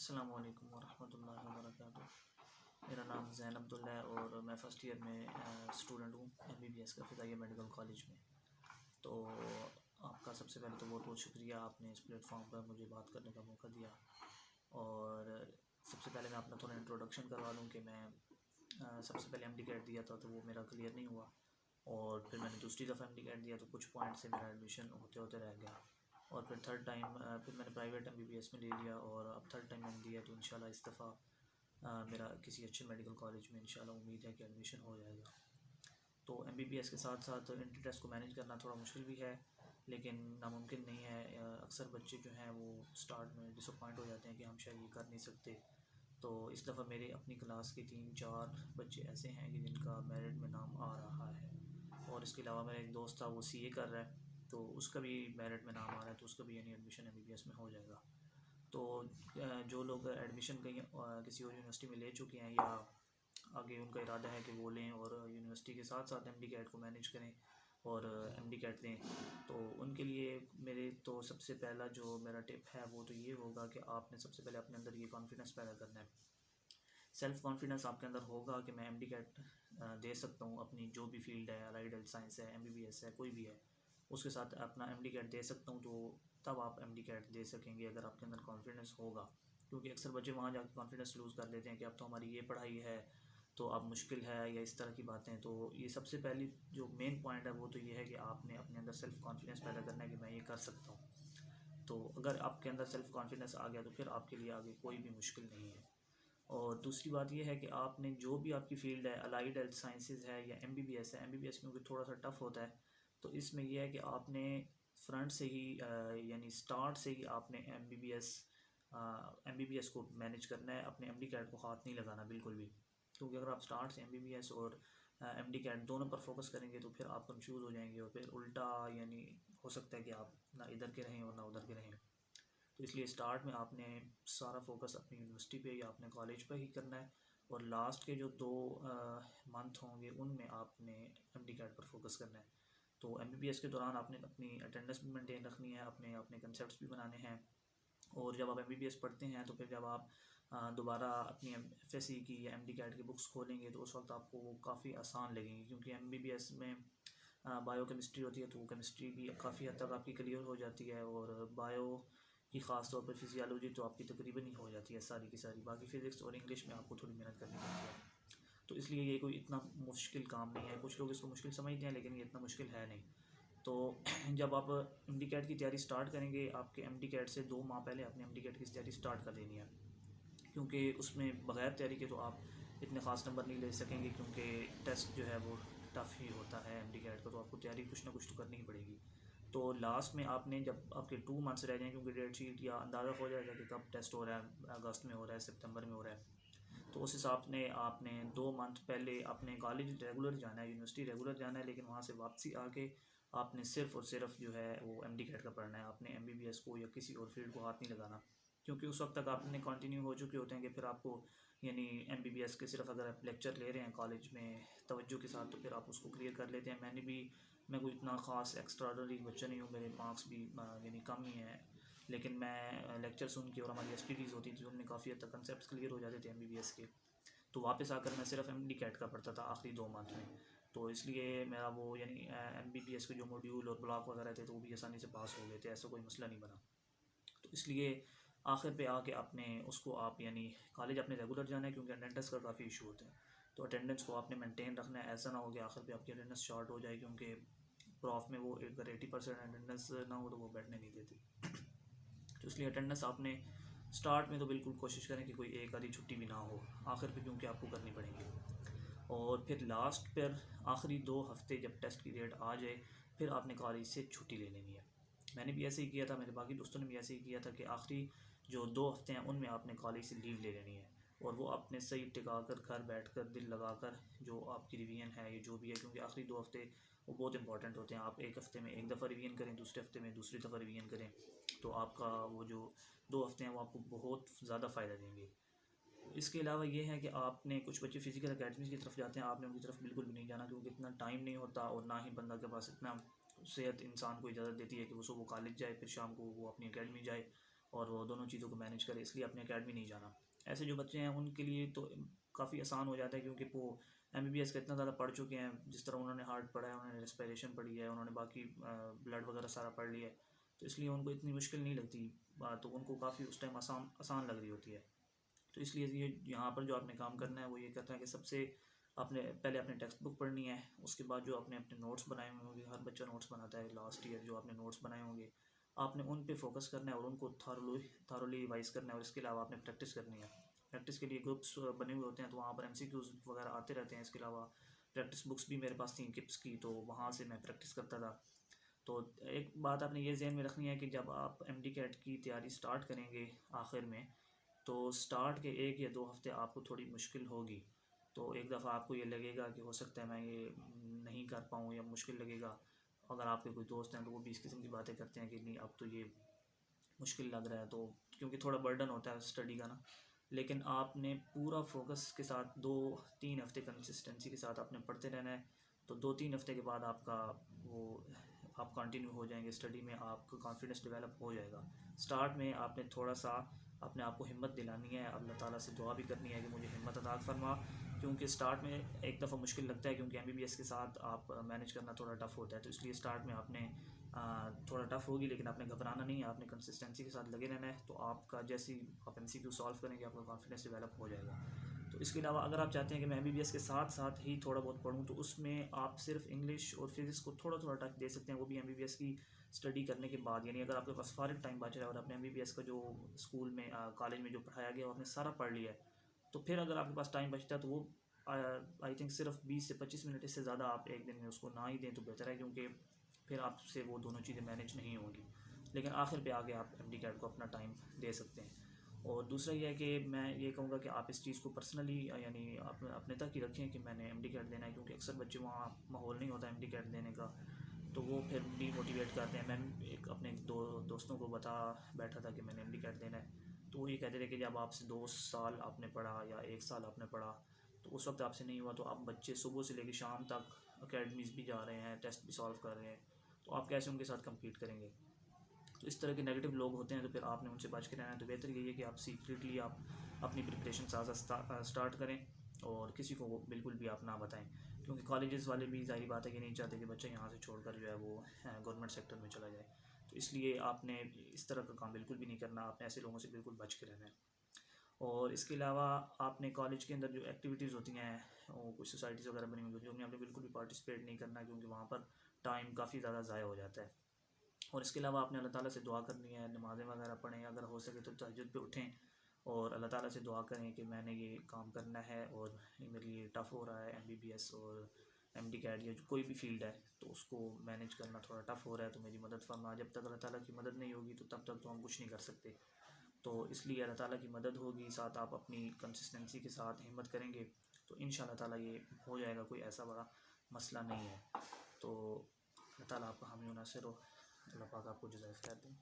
अस्सलाम वालेकुम वरहमतुल्लाहि वबरकातुह। मेरा नाम ज़ैन अब्दुल्ला है और मैं फ़र्स्ट ईयर में स्टूडेंट हूँ MBBS का फ़िज़ाइया मेडिकल कॉलेज में। तो आपका सबसे पहले तो बहुत बहुत शुक्रिया, आपने इस प्लेटफॉर्म पर मुझे बात करने का मौका दिया। और सबसे पहले मैं अपना थोड़ा इंट्रोडक्शन करवा दूँ कि मैं सबसे पहले MD दिया था तो वो मेरा क्लियर नहीं हुआ, और फिर मैंने दूसरी दफ़ा MD दिया तो कुछ पॉइंट से मेरा एडमिशन होते होते रह गया, और फिर थर्ड टाइम फिर मैंने प्राइवेट MBBS में ले लिया, और अब थर्ड टाइम मैंने दिया तो इंशाल्लाह इस दफ़ा मेरा किसी अच्छे मेडिकल कॉलेज में इंशाल्लाह उम्मीद है कि एडमिशन हो जाएगा। तो MBBS के साथ साथ इंट्री टेस्ट को मैनेज करना थोड़ा मुश्किल भी है, लेकिन नामुमकिन नहीं है। अक्सर बच्चे जो हैं वो स्टार्ट में डिसअपॉइंट हो जाते हैं कि हम शायद ये कर नहीं सकते। तो इस दफ़ा मेरे अपनी क्लास के 3-4 बच्चे ऐसे हैं कि जिनका मेरिट में नाम आ रहा है, और इसके अलावा मेरा एक दोस्त था वो CA कर रहा है तो उसका भी मेरिट में नाम आ रहा है, तो उसका भी यानी एडमिशन MBBS में हो जाएगा। तो जो लोग एडमिशन कहीं किसी और यूनिवर्सिटी में ले चुके हैं या आगे उनका इरादा है कि वो लें और यूनिवर्सिटी के साथ साथ MD को मैनेज करें और MD दें, तो उनके लिए मेरे तो सबसे पहला जो मेरा टिप है वो तो ये होगा कि आपने सबसे पहले अपने अंदर ये कॉन्फिडेंस पैदा करना है। सेल्फ़ कॉन्फिडेंस आपके अंदर होगा कि मैं MD दे सकता हूँ, अपनी जो भी फील्ड है, अलाइड हेल्थ साइंस है, MBBS है, कोई भी है, उसके साथ अपना MD दे सकता हूँ, तो तब आप MD दे सकेंगे अगर आपके अंदर कॉन्फिडेंस होगा। क्योंकि अक्सर बच्चे वहाँ जाकर कॉन्फिडेंस लूज़ कर लेते हैं कि अब तो हमारी ये पढ़ाई है तो अब मुश्किल है, या इस तरह की बातें। तो ये सबसे पहली जो मेन पॉइंट है वो तो ये है कि आपने अपने अंदर सेल्फ़ कॉन्फिडेंस पैदा करना है कि मैं ये कर सकता हूँ। तो अगर आपके अंदर सेल्फ़ कॉन्फिडेंस आ गया तो फिर आपके लिए आगे कोई भी मुश्किल नहीं है। और दूसरी बात ये है कि आपने जो भी आपकी फ़ील्ड है, अलाइड हेल्थ साइंसेज़ है या MBBS है, MBBS क्योंकि थोड़ा सा टफ़ होता है, तो इसमें यह है कि आपने फ्रंट से ही यानी स्टार्ट से ही आपने MBBS को मैनेज करना है, अपने MD को हाथ नहीं लगाना बिल्कुल भी। क्योंकि अगर आप स्टार्ट से MBBS और MD दोनों पर फोकस करेंगे तो फिर आप कंफ्यूज हो जाएंगे, और फिर उल्टा यानी हो सकता है कि आप ना इधर के रहें और ना उधर के रहें। तो इसलिए स्टार्ट में आपने सारा फोकस अपनी यूनिवर्सिटी पे या अपने कॉलेज पे ही करना है, और लास्ट के जो 2 मंथ होंगे उनमें आपने MD पर फोकस करना है। तो MBBS के दौरान आपने अपनी अटेंडेंस भी मेंटेन रखनी है, अपने अपने कंसेप्ट्स भी बनाने हैं, और जब आप MBBS पढ़ते हैं तो फिर जब आप दोबारा अपनी FSC की या MD की बुक्स खोलेंगे तो उस वक्त आपको वो काफ़ी आसान लगेंगी, क्योंकि MBBS में बायो केमिस्ट्री होती है, तो वो केमिस्ट्री भी काफ़ी हद तक आपकी क्लियर हो जाती है, और बायो की ख़ास तौर पर फिजियोलॉजी तो आपकी तकरीबन ही हो जाती है सारी की सारी। बाकी फ़िज़िक्स और इंग्लिश में आपको थोड़ी मेहनत करनी पड़ती है। तो इसलिए ये कोई इतना मुश्किल काम नहीं है। कुछ लोग इसको मुश्किल समझते हैं लेकिन ये इतना मुश्किल है नहीं। तो जब आप MD की तैयारी स्टार्ट करेंगे, आपके MD से 2 माह पहले अपने MD की तैयारी स्टार्ट कर देनी है, क्योंकि उसमें बग़ैर तैयारी के तो आप इतने ख़ास नंबर नहीं ले सकेंगे, क्योंकि टेस्ट जो है वो टफ़ ही होता है MD का, तो आपको तैयारी कुछ ना कुछ तो करनी ही पड़ेगी। तो लास्ट में आपने जब आपके 2 मंथ्स रह जाएँ, क्योंकि डेट शीट या अंदाज़ा हो जाएगा कि कब टेस्ट हो रहा है, अगस्त में हो रहा है, सितंबर में हो रहा है, तो उस हिसाब से आपने 2 मंथ पहले अपने कॉलेज रेगुलर जाना है, यूनिवर्सिटी रेगुलर जाना है, लेकिन वहाँ से वापसी आके आपने सिर्फ़ और सिर्फ जो है वो MD का पढ़ना है। आपने MBBS को या किसी और फील्ड को हाथ नहीं लगाना, क्योंकि उस वक्त तक आपने कंटिन्यू हो चुके होते हैं कि फिर आपको यानी MBBS के सिर्फ अगर आप लेक्चर ले रहे हैं कॉलेज में तवज्जो के साथ तो फिर आप उसको क्लियर कर लेते हैं। मैं कोई इतना ख़ास एक्स्ट्राऑर्डिनरी बच्चा नहीं हूँ, मेरे मार्क्स भी यानी कम ही हैं, लेकिन मैं लेक्चर सुन के और हमारी STDs होती थी उनमें काफ़ी हद तक कंसेप्ट क्लियर हो जाते थे MBBS के। तो वापस आकर मैं सिर्फ MD का पढ़ता था आखिरी 2 मंथ में, तो इसलिए मेरा वो यानी MBBS के जो मॉड्यूल और ब्लॉक वगैरह थे तो वो भी आसानी से पास हो गए थे, ऐसा कोई मसला नहीं बना। तो इसलिए आखिर पे आके आपने उसको आप यानी कॉलेज आपने रेगुलर जाना है, क्योंकि अटेंडेंस का काफ़ी इशू होता है, तो अटेंडेंस को आपने मेंटेन रखना है। ऐसा ना हो कि आखिर पे आपकी अटेंडेंस शॉर्ट हो जाए, क्योंकि प्रॉफ में वो अगर 80% अटेंडेंस ना हो तो वो बैठने नहीं देती। तो इसलिए अटेंडेंस आपने स्टार्ट में तो बिल्कुल कोशिश करें कि कोई एक आधी छुट्टी भी ना हो आखिर पे, क्योंकि आपको करनी पड़ेगी। और फिर लास्ट पर आखिरी 2 हफ्ते जब टेस्ट की डेट आ जाए फिर आपने कॉलेज से छुट्टी ले लेनी है। मैंने भी ऐसे ही किया था, मेरे बाकी दोस्तों ने भी ऐसे ही किया था कि आखिरी जो 2 हफ्ते हैं उनमें आपने कॉलेज से लीव ले लेनी है, और वो आपने सही टिका कर घर बैठ कर दिल लगा कर जो आपकी रिवीजन है ये जो भी है, क्योंकि आखिरी 2 हफ्ते वो बहुत इंपॉर्टेंट होते हैं। आप एक हफ़्ते में एक दफ़ा रिवीजन करें, दूसरे हफ्ते में दूसरी दफ़ा रिवीजन करें, तो आपका वो जो 2 हफ्ते हैं वो आपको बहुत ज़्यादा फ़ायदा देंगे। इसके अलावा ये है कि आपने कुछ बच्चे फ़िज़िकल अकेडमीज़ की तरफ जाते हैं, आपने उनकी तरफ बिल्कुल भी नहीं जाना, क्योंकि इतना टाइम नहीं होता और ना ही बंदा के पास इतना सेहत इंसान को इजाज़त देती है कि वो सुबह कॉलेज जाए फिर शाम को वो अपनी अकेडमी जाए और वो दोनों चीज़ों को मैनेज करे, इसलिए अपने अकेडमी नहीं जाना। ऐसे जो बच्चे हैं उनके लिए तो काफ़ी आसान हो जाता है, क्योंकि वो एमबीबीएस का इतना ज़्यादा पढ़ चुके हैं, जिस तरह उन्होंने हार्ट पढ़ा है, उन्होंने रेस्पिरेशन पढ़ी है, उन्होंने बाकी ब्लड वगैरह सारा पढ़ लिया है, तो इसलिए उनको इतनी मुश्किल नहीं लगती। तो उनको काफ़ी उस टाइम आसान आसान लग रही होती है। तो इसलिए ये यहाँ पर जो आपने काम करना है वो ये करना है कि सबसे आपने पहले अपने टेक्स्ट बुक पढ़नी है, उसके बाद जो आपने अपने नोट्स बनाए हुए होंगे, हर बच्चा नोट्स बनाता है, लास्ट ईयर जो आपने नोट्स बनाए होंगे आपने उन पे फोकस करना है और उनको थारोली रिवाइज करना है। और इसके अलावा आपने प्रैक्टिस करनी है। प्रैक्टिस के लिए ग्रुप्स बने हुए होते हैं, तो वहाँ पर एमसीक्यूज वगैरह आते रहते हैं। इसके अलावा प्रैक्टिस बुक्स भी मेरे पास थी किप्स की, तो वहाँ से मैं प्रैक्टिस करता था। तो एक बात आपने ये जहन में रखनी है कि जब आप एमडी कैट की तैयारी स्टार्ट करेंगे आखिर में, तो स्टार्ट के 1 या 2 हफ्ते आपको थोड़ी मुश्किल होगी। तो एक दफ़ा आपको ये लगेगा कि हो सकता है मैं ये नहीं कर पाऊँ या मुश्किल लगेगा। अगर आपके कोई दोस्त हैं तो वो भी इस किस्म की बातें करते हैं कि नहीं अब तो ये मुश्किल लग रहा है, तो क्योंकि थोड़ा बर्डन होता है स्टडी का ना। लेकिन आपने पूरा फोकस के साथ 2-3 हफ्ते कंसिस्टेंसी के साथ आपने पढ़ते रहना है। तो 2-3 हफ्ते के बाद आपका वो आप कंटिन्यू हो जाएंगे स्टडी में, आपका कॉन्फिडेंस डेवलप हो जाएगा। स्टार्ट में आपने थोड़ा सा अपने आप को हिम्मत दिलानी है, अल्लाह ताला से दुआ भी करनी है कि मुझे हिम्मत अता फरमा, क्योंकि स्टार्ट में एक दफ़ा मुश्किल लगता है, क्योंकि एमबीबीएस के साथ आप मैनेज करना थोड़ा टफ़ होता है। तो इसलिए स्टार्ट में आपने थोड़ा टफ़ होगी, लेकिन आपने घबराना नहीं है, आपने कंसिस्टेंसी के साथ लगे रहना है। तो आपका जैसे ही आप एमसीक्यू सॉल्व करेंगे आपका कॉन्फिडेंस डेवलप हो जाएगा। तो इसके अलावा अगर आप चाहते हैं कि मैं एमबीबीएस के साथ साथ ही थोड़ा बहुत पढ़ूँ, तो उसमें आप सिर्फ इंग्लिश और फिज़िक्स को थोड़ा थोड़ा टच दे सकते हैं, वो भी एमबीबीएस की स्टडी करने के बाद। यानी अगर आपके पास फारिग टाइम बच रहा है और आपने एमबीबीएस का जो स्कूल में कॉलेज में जो पढ़ाया गया आपने सारा पढ़ लिया है, तो फिर अगर आपके पास टाइम बचता है तो वो आई थिंक सिर्फ 20 से 25 मिनट, इससे ज़्यादा आप एक दिन में उसको ना ही दें तो बेहतर है, क्योंकि फिर आपसे वो दोनों चीज़ें मैनेज नहीं होंगी। लेकिन आखिर पे आगे आप एमडी कैट को अपना टाइम दे सकते हैं। और दूसरा ये है कि मैं ये कहूँगा कि आप इस चीज़ को पर्सनली यानी अपने तक ही रखें कि मैंने एमडी कैट देना है, क्योंकि अक्सर बच्चे वहाँ माहौल नहीं होता एमडी कैट देने का, तो वो फिर डीमोटिवेट करते हैं। मैं एक अपने दोस्तों को बता बैठा था कि मैंने एमडी कैट देना है, तो वो ये कहते थे कि जब आपसे 2 साल आपने पढ़ा या 1 साल आपने पढ़ा तो उस वक्त आपसे नहीं हुआ, तो आप बच्चे सुबह से लेकर शाम तक अकेडमीज़ भी जा रहे हैं, टेस्ट भी सॉल्व कर रहे हैं, तो आप कैसे उनके साथ कम्पीट करेंगे। तो इस तरह के नेगेटिव लोग होते हैं, तो फिर आपने उनसे बच के रहना है। तो बेहतर यही है कि आप सीक्रेटली आप अपनी प्रिपरेशन स्टार्ट करें और किसी को बिल्कुल भी आप ना बताएं, क्योंकि कॉलेजेस वाले भी ज़ाहिर बात है कि नहीं चाहते कि बच्चा यहाँ से छोड़कर जो है वो गवर्नमेंट सेक्टर में चला जाए। तो इसलिए आपने इस तरह का काम बिल्कुल भी नहीं करना, आपने ऐसे लोगों से बिल्कुल बच के रहना है। और इसके अलावा आपने कॉलेज के अंदर जो एक्टिविटीज़ होती हैं, वो कुछ सोसाइटीज़ वगैरह बनी हुई होती हैं, उनमें आपने बिल्कुल भी पार्टिसिपेट नहीं करना, क्योंकि वहाँ पर टाइम काफ़ी ज़्यादा ज़ाया हो जाता है। और इसके अलावा आपने अल्लाह ताला से दुआ करनी है, नमाज़ें वगैरह पढ़ें, अगर हो सके तो तहज्जुद पे उठें और अल्लाह ताला से दुआ करें कि मैंने ये काम करना है और ये मेरे लिए टफ़ हो रहा है, एमबीबीएस और एमडी कैट या कोई भी फील्ड है तो उसको मैनेज करना थोड़ा टफ़ हो रहा है, तो मेरी मदद फरमा। जब तक अल्लाह ताला की मदद नहीं होगी तो तब तक तो हम कुछ नहीं कर सकते। तो इसलिए अल्लाह ताला की मदद होगी, साथ आप अपनी कंसिस्टेंसी के साथ हिम्मत करेंगे तो इंशाल्लाह ताला ये हो जाएगा, कोई ऐसा बड़ा मसला नहीं है। तो अल्लाह ताला आपका हामी व नासिर हो। अल्लाह पाक आपको जज़ाए खैर दें।